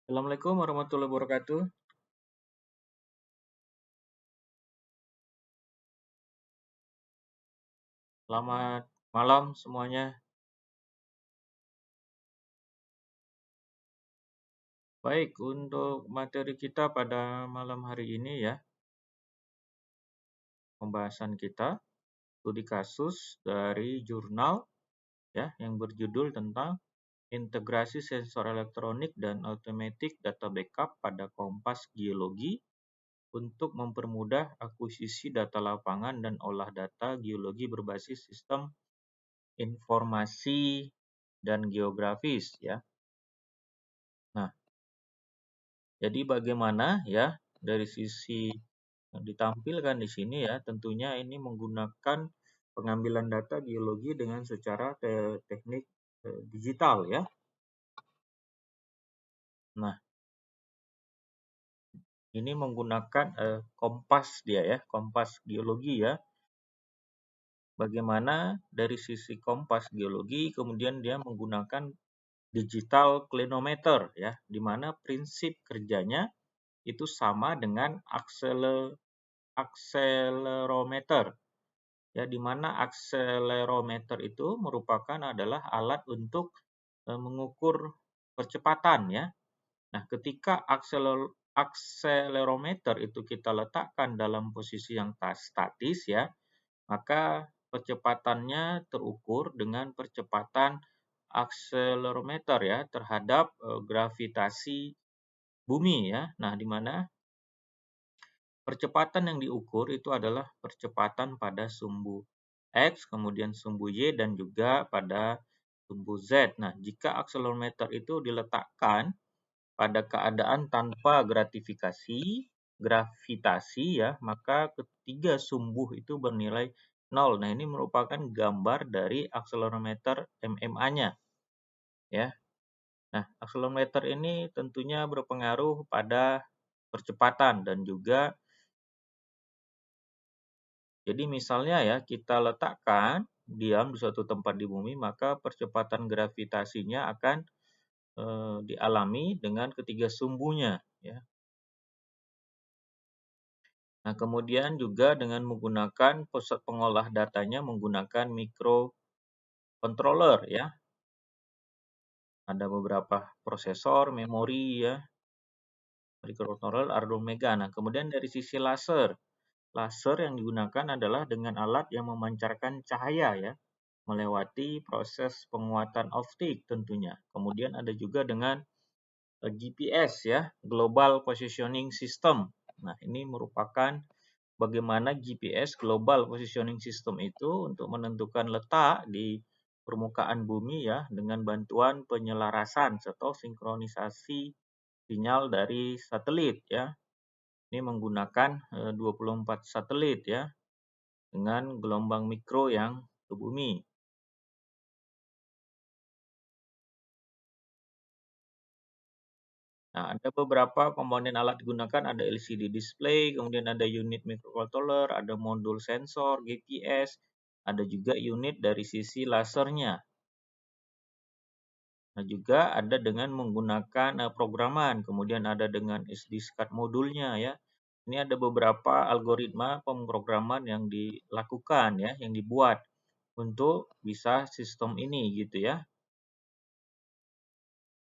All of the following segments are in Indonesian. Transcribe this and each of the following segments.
Assalamualaikum warahmatullahi wabarakatuh. Selamat malam semuanya. Baik, untuk materi kita pada malam hari ini ya, pembahasan kita studi kasus dari jurnal ya yang berjudul tentang integrasi sensor elektronik dan automatic data backup pada Kompas Geologi untuk mempermudah akuisisi data lapangan dan olah data geologi berbasis sistem informasi dan geografis ya. Nah, jadi bagaimana ya dari sisi yang ditampilkan di sini ya, tentunya ini menggunakan pengambilan data geologi dengan secara teknik digital ya. Nah, ini menggunakan kompas dia ya, kompas geologi ya. Bagaimana dari sisi kompas geologi kemudian dia menggunakan digital clinometer ya, di mana prinsip kerjanya itu sama dengan akselerometer. Ya, di mana akselerometer itu merupakan adalah alat untuk mengukur percepatan ya. Nah, ketika akselerometer itu kita letakkan dalam posisi yang statis ya, maka percepatannya terukur dengan percepatan akselerometer ya terhadap gravitasi bumi ya. Nah, di mana percepatan yang diukur itu adalah percepatan pada sumbu X, kemudian sumbu Y, dan juga pada sumbu Z. Nah, jika akselerometer itu diletakkan pada keadaan tanpa gravitasi ya, maka ketiga sumbu itu bernilai 0. Nah, ini merupakan gambar dari akselerometer MMA-nya ya. Nah, akselerometer ini tentunya berpengaruh pada percepatan dan juga jadi misalnya ya, kita letakkan diam di suatu tempat di bumi, maka percepatan gravitasinya akan dialami dengan ketiga sumbunya ya. Nah, kemudian juga dengan menggunakan pusat pengolah datanya menggunakan microcontroller ya. Ada beberapa prosesor, memori ya, microcontroller Arduino Mega. Nah, kemudian dari sisi laser. Laser yang digunakan adalah dengan alat yang memancarkan cahaya ya, melewati proses penguatan optik tentunya. Kemudian ada juga dengan GPS ya, Global Positioning System. Nah, ini merupakan bagaimana GPS Global Positioning System itu untuk menentukan letak di permukaan bumi ya dengan bantuan penyelarasan atau sinkronisasi sinyal dari satelit ya. Ini menggunakan 24 satelit ya dengan gelombang mikro yang ke bumi. Nah, ada beberapa komponen alat digunakan, ada LCD display, kemudian ada unit microcontroller, ada modul sensor, GPS, ada juga unit dari sisi lasernya. Nah, juga ada dengan menggunakan programan, kemudian ada dengan SD card modulnya ya. Ini ada beberapa algoritma pemrograman yang dilakukan ya, yang dibuat untuk bisa sistem ini gitu ya.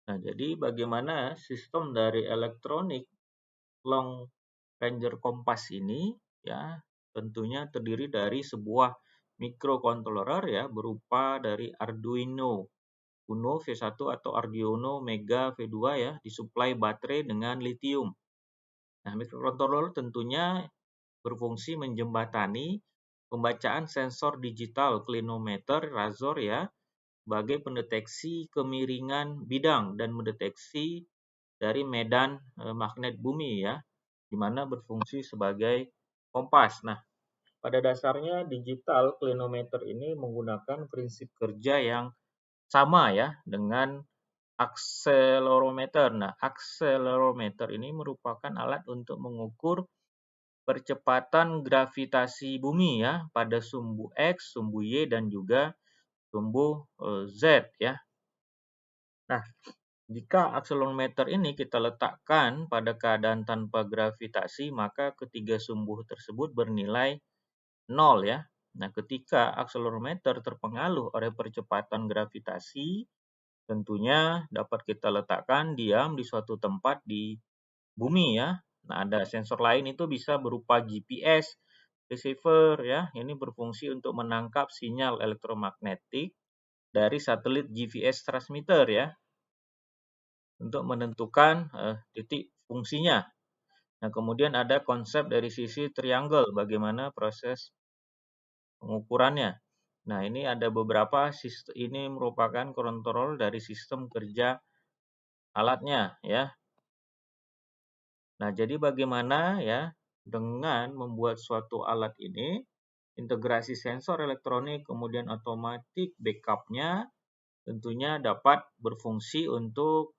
Nah, jadi bagaimana sistem dari elektronik long ranger kompas ini ya tentunya terdiri dari sebuah microcontroller ya berupa dari Arduino Uno V1 atau Arduino Mega V2 ya disuplai baterai dengan litium. Nah, microcontroller tentunya berfungsi menjembatani pembacaan sensor digital clinometer Razor ya sebagai pendeteksi kemiringan bidang dan mendeteksi dari medan magnet bumi ya, di mana berfungsi sebagai kompas. Nah, pada dasarnya digital clinometer ini menggunakan prinsip kerja yang sama ya dengan akselerometer. Nah, akselerometer ini merupakan alat untuk mengukur percepatan gravitasi bumi ya pada sumbu X, sumbu Y, dan juga sumbu Z ya. Nah, Jika akselerometer ini kita letakkan pada keadaan tanpa gravitasi, maka ketiga sumbu tersebut bernilai 0 ya. Nah, ketika akselerometer terpengaruh oleh percepatan gravitasi, tentunya dapat kita letakkan diam di suatu tempat di bumi ya. Nah, ada sensor lain itu bisa berupa GPS, receiver ya. Ini berfungsi untuk menangkap sinyal elektromagnetik dari satelit GPS transmitter ya, untuk menentukan titik fungsinya. Nah, kemudian ada konsep dari sisi triangle, bagaimana proses pengukurannya. Nah, ini ada beberapa sistem, ini merupakan kontrol dari sistem kerja alatnya ya. Nah, jadi bagaimana ya dengan membuat suatu alat ini, integrasi sensor elektronik, kemudian otomatis backup-nya tentunya dapat berfungsi untuk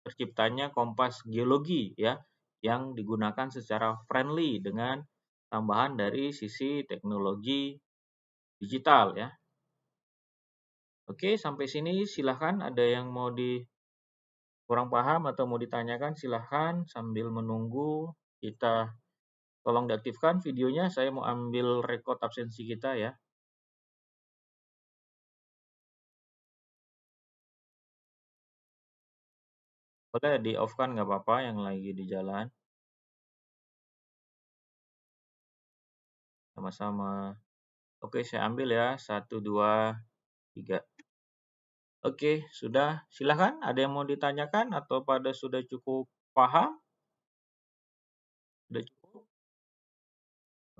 terciptanya kompas geologi ya, yang digunakan secara friendly dengan tambahan dari sisi teknologi digital ya. Oke, sampai sini silahkan ada yang mau kurang paham atau mau ditanyakan silahkan sambil menunggu kita. Tolong diaktifkan videonya, saya mau ambil record absensi kita ya. Boleh di off kan nggak apa-apa yang lagi di jalan. Sama-sama. Oke, saya ambil ya. 1, 2, 3. Oke, sudah. Silahkan, ada yang mau ditanyakan atau pada sudah cukup paham? Sudah cukup?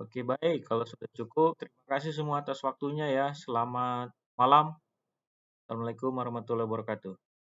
Oke, baik. Kalau sudah cukup, terima kasih semua atas waktunya ya. Selamat malam. Assalamualaikum warahmatullahi wabarakatuh.